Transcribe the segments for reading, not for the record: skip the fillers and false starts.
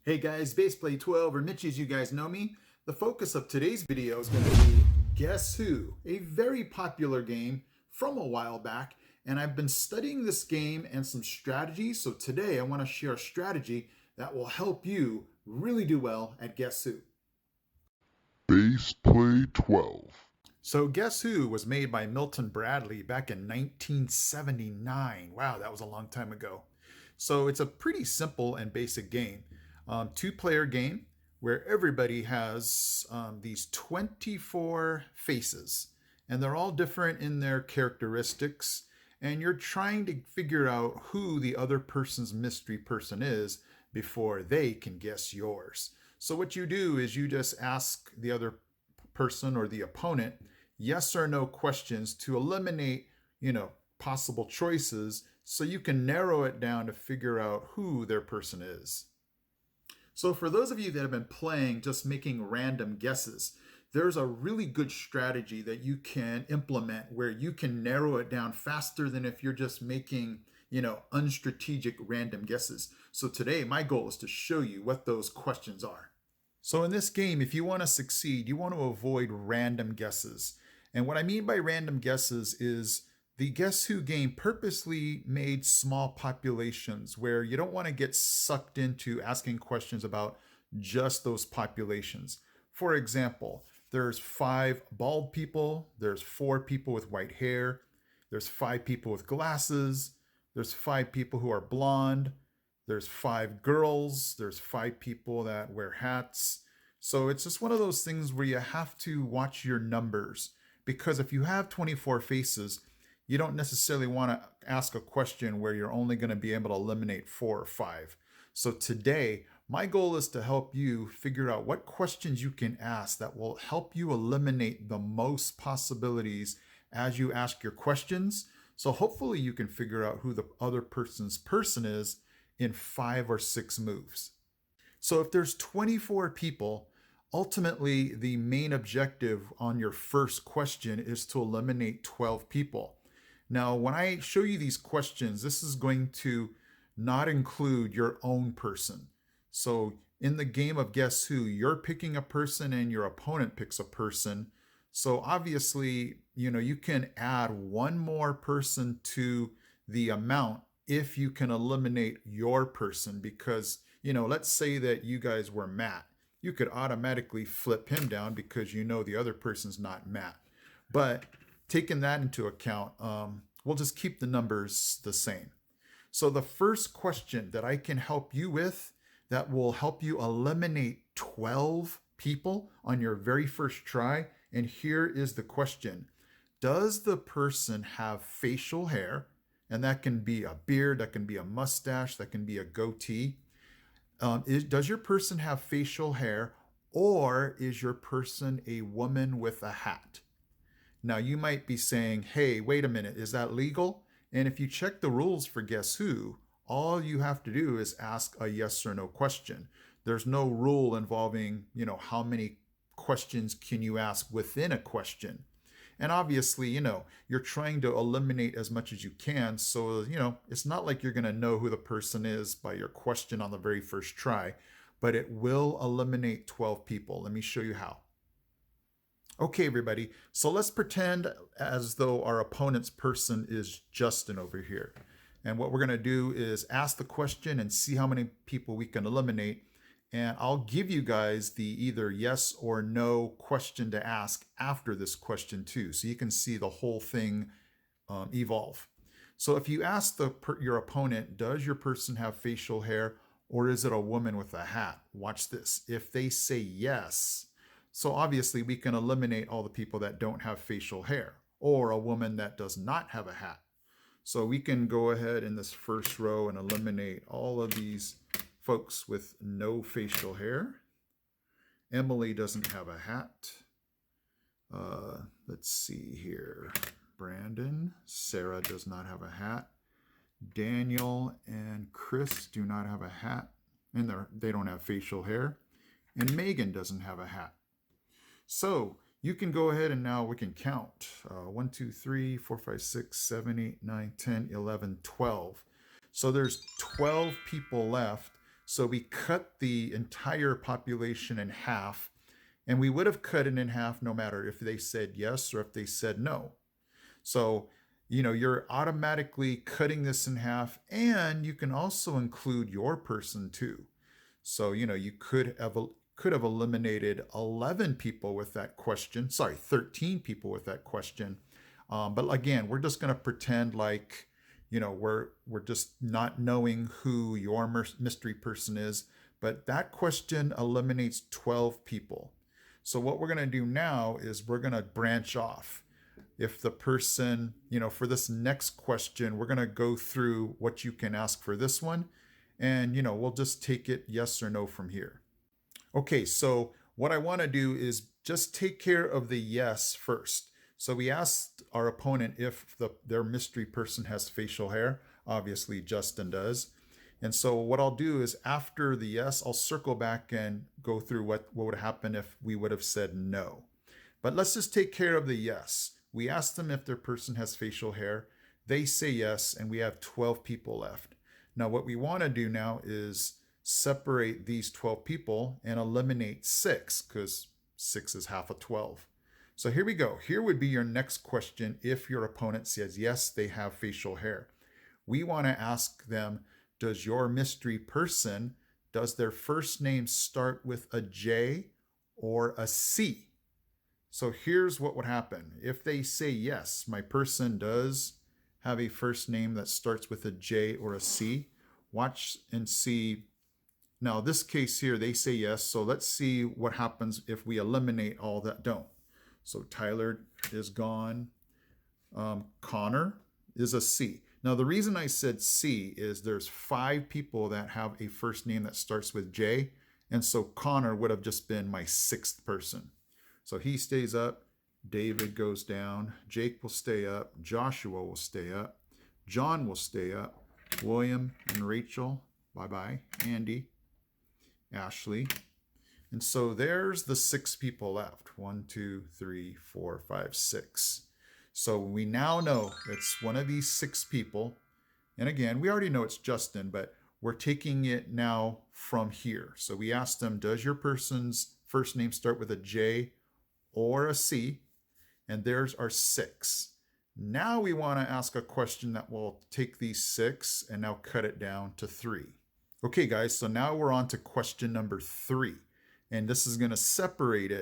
Hey guys, Baseplay 12 or Mitch as you guys know me. The focus of today's video is going to be Guess Who, a very popular game from a while back, and I've been studying this game and some strategies, so today I want to share a strategy that will help you really do well at Guess Who. Base Play 12. So Guess Who was made by Milton Bradley back in 1979. Wow, that was a long time ago. So it's a pretty simple and basic game. Two-player game where everybody has these 24 faces, and they're all different in their characteristics, and you're trying to figure out who the other person's mystery person is before they can guess yours. So what you do is you just ask the other person or the opponent yes or no questions to eliminate, possible choices so you can narrow it down to figure out who their person is. So for those of you that have been playing just making random guesses, there's a really good strategy that you can implement where you can narrow it down faster than if you're just making, unstrategic random guesses. So today my goal is to show you what those questions are. So in this game, if you want to succeed, you want to avoid random guesses. And what I mean by random guesses is the Guess Who game purposely made small populations where you don't want to get sucked into asking questions about just those populations. For example, there's 5 bald people, there's 4 people with white hair, there's 5 people with glasses, there's 5 people who are blonde, there's 5 girls, there's 5 people that wear hats. So it's just one of those things where you have to watch your numbers, because if you have 24 faces, you don't necessarily want to ask a question where you're only going to be able to eliminate 4 or 5. So today, my goal is to help you figure out what questions you can ask that will help you eliminate the most possibilities as you ask your questions. So hopefully you can figure out who the other person's person is in 5 or 6 moves. So if there's 24 people, ultimately the main objective on your first question is to eliminate 12 people. Now, when I show you these questions, this is going to not include your own person. So in the game of Guess Who, you're picking a person and your opponent picks a person. So obviously, you can add one more person to the amount if you can eliminate your person, because, let's say that you guys were Matt. You could automatically flip him down because the other person's not Matt. But taking that into account, we'll just keep the numbers the same. So the first question that I can help you with that will help you eliminate 12 people on your very first try, and here is the question. Does the person have facial hair? And that can be a beard, that can be a mustache, that can be a goatee. Does your person have facial hair, or is your person a woman with a hat? Now you might be saying, hey, wait a minute, is that legal? And if you check the rules for Guess Who, all you have to do is ask a yes or no question. There's no rule involving, how many questions can you ask within a question. And obviously, you're trying to eliminate as much as you can. So, it's not like you're going to know who the person is by your question on the very first try, but it will eliminate 12 people. Let me show you how. Okay, everybody, so let's pretend as though our opponent's person is Justin over here. And what we're going to do is ask the question and see how many people we can eliminate. And I'll give you guys the either yes or no question to ask after this question too, so you can see the whole thing evolve. So if you ask your opponent, does your person have facial hair, or is it a woman with a hat? Watch this. If they say yes, so obviously we can eliminate all the people that don't have facial hair, or a woman that does not have a hat. So we can go ahead in this first row and eliminate all of these folks with no facial hair. Emily doesn't have a hat. Let's see here. Brandon, Sarah does not have a hat. Daniel and Chris do not have a hat, and they don't have facial hair. And Megan doesn't have a hat. So you can go ahead and now we can count 1, 2, 3, 4, 5, 6, 7, 8, 9, 10, 11, 12. So there's 12 people left. So we cut the entire population in half, and we would have cut it in half no matter if they said yes or if they said no. So, you're automatically cutting this in half, and you can also include your person too. So, you could have eliminated 11 people with that question. Sorry, 13 people with that question. But again, we're just going to pretend like, we're just not knowing who your mystery person is. But that question eliminates 12 people. So what we're going to do now is we're going to branch off. If the person, for this next question, we're going to go through what you can ask for this one. And, we'll just take it yes or no from here. Okay, so what I want to do is just take care of the yes first. So we asked our opponent if their mystery person has facial hair. Obviously, Justin does. And so what I'll do is after the yes, I'll circle back and go through what would happen if we would have said no. But let's just take care of the yes. We asked them if their person has facial hair. They say yes, and we have 12 people left. Now, what we want to do now is separate these 12 people and eliminate 6, because 6 is half of 12. So here we go. Here would be your next question if your opponent says yes, they have facial hair. We want to ask them, does your mystery person, does their first name start with a J or a C? So here's what would happen. If they say yes, my person does have a first name that starts with a J or a C, watch and see. Now, this case here, they say yes. So let's see what happens if we eliminate all that don't. So Tyler is gone. Connor is a C. Now, the reason I said C is there's 5 people that have a first name that starts with J. And so Connor would have just been my 6th person. So he stays up. David goes down. Jake will stay up. Joshua will stay up. John will stay up. William and Rachel. Bye-bye. Andy. Ashley. And so there's the 6 people left. 1, 2, 3, 4, 5, 6. So we now know it's one of these 6 people. And again, we already know it's Justin, but we're taking it now from here. So we asked them, does your person's first name start with a J or a C? And there's our 6. Now we want to ask a question that will take these 6 and now cut it down to 3. Okay, guys, so now we're on to question number 3. And this is going to separate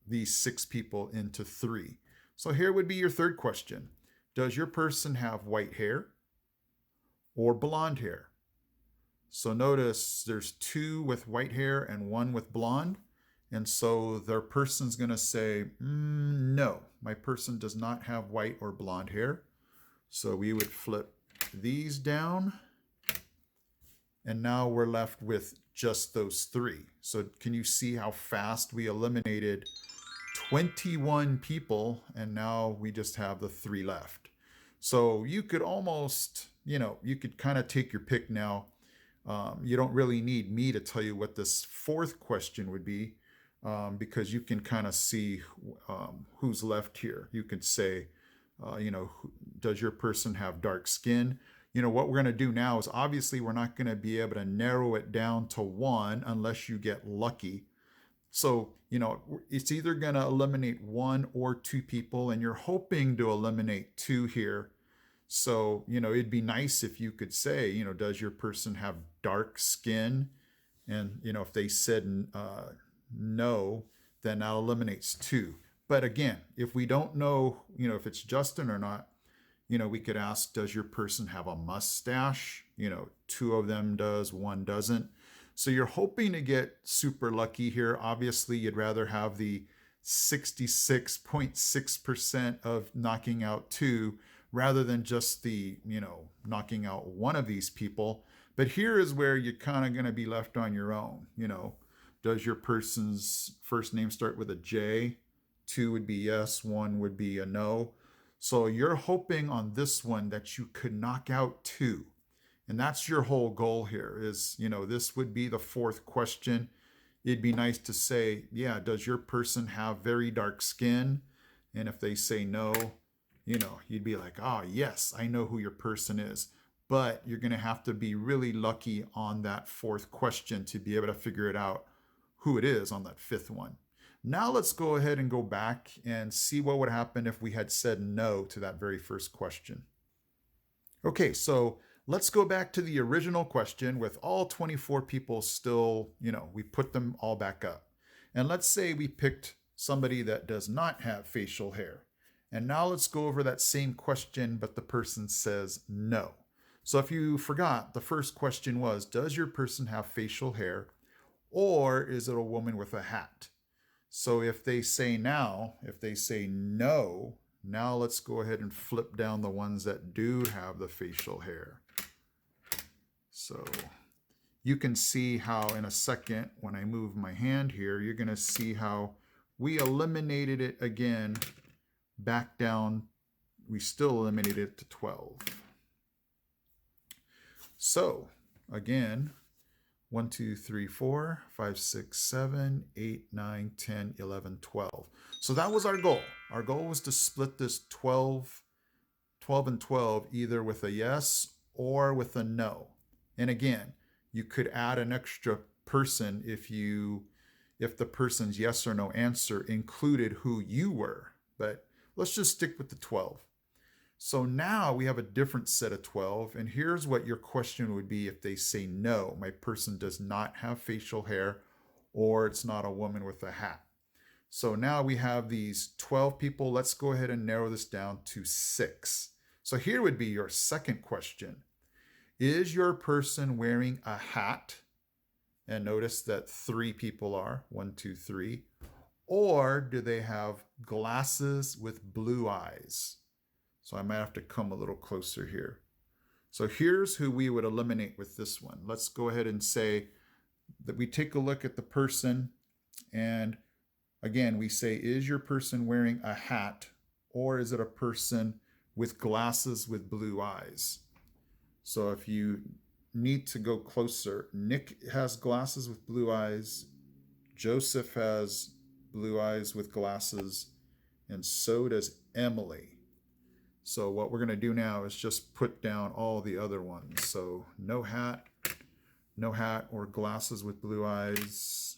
these 6 people into 3. So here would be your third question. Does your person have white hair or blonde hair? So notice there's 2 with white hair and 1 with blonde. And so their person's going to say, no, my person does not have white or blonde hair. So we would flip these down. And now we're left with just those 3. So can you see how fast we eliminated 21 people, and now we just have the 3 left? So you could almost, you could kind of take your pick now. You don't really need me to tell you what this 4th question would be, because you can kind of see who's left here. You could say, does your person have dark skin? What we're going to do now is obviously we're not going to be able to narrow it down to 1 unless you get lucky. So, it's either going to eliminate 1 or 2 people, and you're hoping to eliminate 2 here. So, it'd be nice if you could say, does your person have dark skin? And, if they said no, then that eliminates 2. But again, if we don't know, if it's Justin or not, we could ask, does your person have a mustache? 2 of them does, 1 doesn't. So you're hoping to get super lucky here. Obviously, you'd rather have the 66.6% of knocking out 2 rather than just the, knocking out 1 of these people. But here is where you're kind of going to be left on your own. Does your person's first name start with a J? 2 would be yes, 1 would be a no. So you're hoping on this one that you could knock out 2. And that's your whole goal here is, this would be the 4th question. It'd be nice to say, yeah, does your person have very dark skin? And if they say no, you'd be like, oh, yes, I know who your person is. but you're going to have to be really lucky on that fourth question to be able to figure it out who it is on that fifth one. Now let's go ahead and go back and see what would happen if we had said no to that very first question. Okay, so let's go back to the original question with all 24 people still, we put them all back up. And let's say we picked somebody that does not have facial hair. And now let's go over that same question, but the person says no. So if you forgot, the first question was, does your person have facial hair, or is it a woman with a hat? So if they say no, now let's go ahead and flip down the ones that do have the facial hair. So you can see how in a second, when I move my hand here, you're going to see how we eliminated it again back down. We still eliminated it to 12. So again, 1, 2, 3, 4, 5, 6, 7, 8, 9, 10, 11, 12. So that was our goal. Our goal was to split this 12 and 12 either with a yes or with a no. And again, you could add an extra person if the person's yes or no answer included who you were. But let's just stick with the 12. So now we have a different set of 12, and here's what your question would be if they say no, my person does not have facial hair, or it's not a woman with a hat. So now we have these 12 people. Let's go ahead and narrow this down to 6. So here would be your second question. Is your person wearing a hat? And notice that 3 people are, 1, 2, 3. Or do they have glasses with blue eyes? So I might have to come a little closer here. So here's who we would eliminate with this one. Let's go ahead and say that we take a look at the person, and again, we say, is your person wearing a hat, or is it a person with glasses with blue eyes? So if you need to go closer, Nick has glasses with blue eyes, Joseph has blue eyes with glasses, and so does Emily. So what we're going to do now is just put down all the other ones. So no hat or glasses with blue eyes.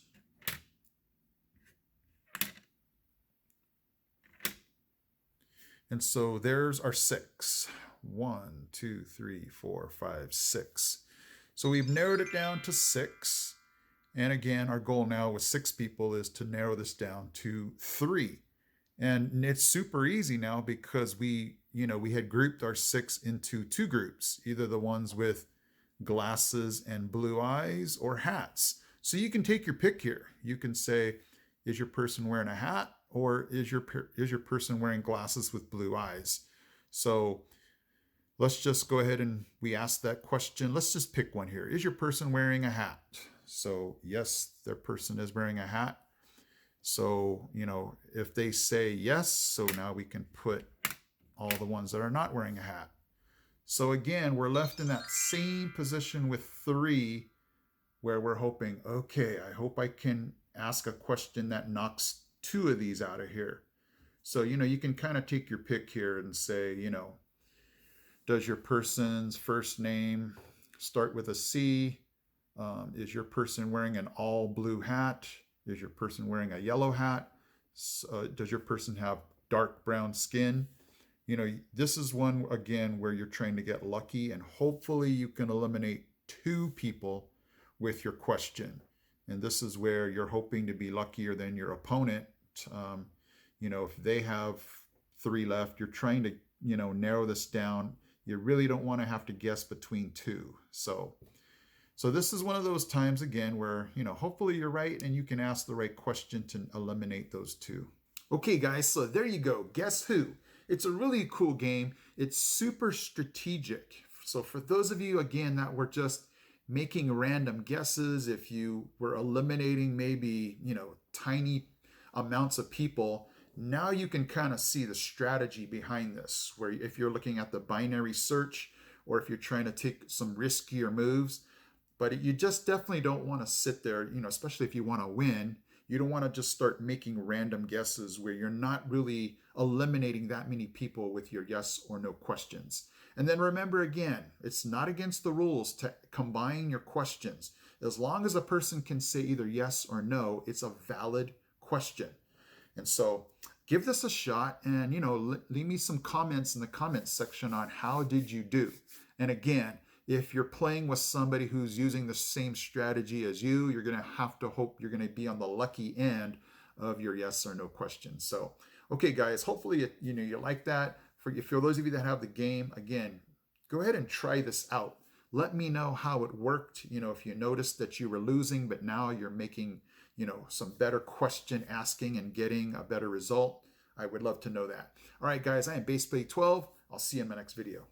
And so there's our 6. 1, 2, 3, 4, 5, 6. So we've narrowed it down to 6. And again, our goal now with 6 people is to narrow this down to 3. And it's super easy now because we had grouped our 6 into 2 groups, either the ones with glasses and blue eyes or hats. So you can take your pick here. You can say, is your person wearing a hat, or is your person wearing glasses with blue eyes? So let's just go ahead and we ask that question. Let's just pick one here. Is your person wearing a hat? So yes, their person is wearing a hat. So, if they say yes, so now we can put all the ones that are not wearing a hat. So again, we're left in that same position with 3, where we're hoping, okay, I hope I can ask a question that knocks 2 of these out of here. So, you can kind of take your pick here and say, does your person's first name start with a C? Is your person wearing an all blue hat? Is your person wearing a yellow hat? Does your person have dark brown skin? This is one, again, where you're trying to get lucky, and hopefully you can eliminate 2 people with your question. And this is where you're hoping to be luckier than your opponent. If they have 3 left, you're trying to, narrow this down. You really don't want to have to guess between 2. So this is one of those times, again, where, hopefully you're right and you can ask the right question to eliminate those 2. Okay, guys, so there you go. Guess who? It's a really cool game. It's super strategic. So for those of you, again, that were just making random guesses, if you were eliminating maybe, tiny amounts of people, now you can kind of see the strategy behind this, where if you're looking at the binary search, or if you're trying to take some riskier moves. But you just definitely don't want to sit there, especially if you want to win. You don't want to just start making random guesses where you're not really eliminating that many people with your yes or no questions. And then remember again, it's not against the rules to combine your questions. As long as a person can say either yes or no, it's a valid question. And so give this a shot and, leave me some comments in the comments section on how did you do. And again, if you're playing with somebody who's using the same strategy as you, you're going to have to hope you're going to be on the lucky end of your yes or no question. So, okay, guys, hopefully you like that. For those of you that have the game, again, go ahead and try this out. Let me know how it worked. If you noticed that you were losing, but now you're making, some better question asking and getting a better result. I would love to know that. All right, guys, I am Baseplay 12. I'll see you in my next video.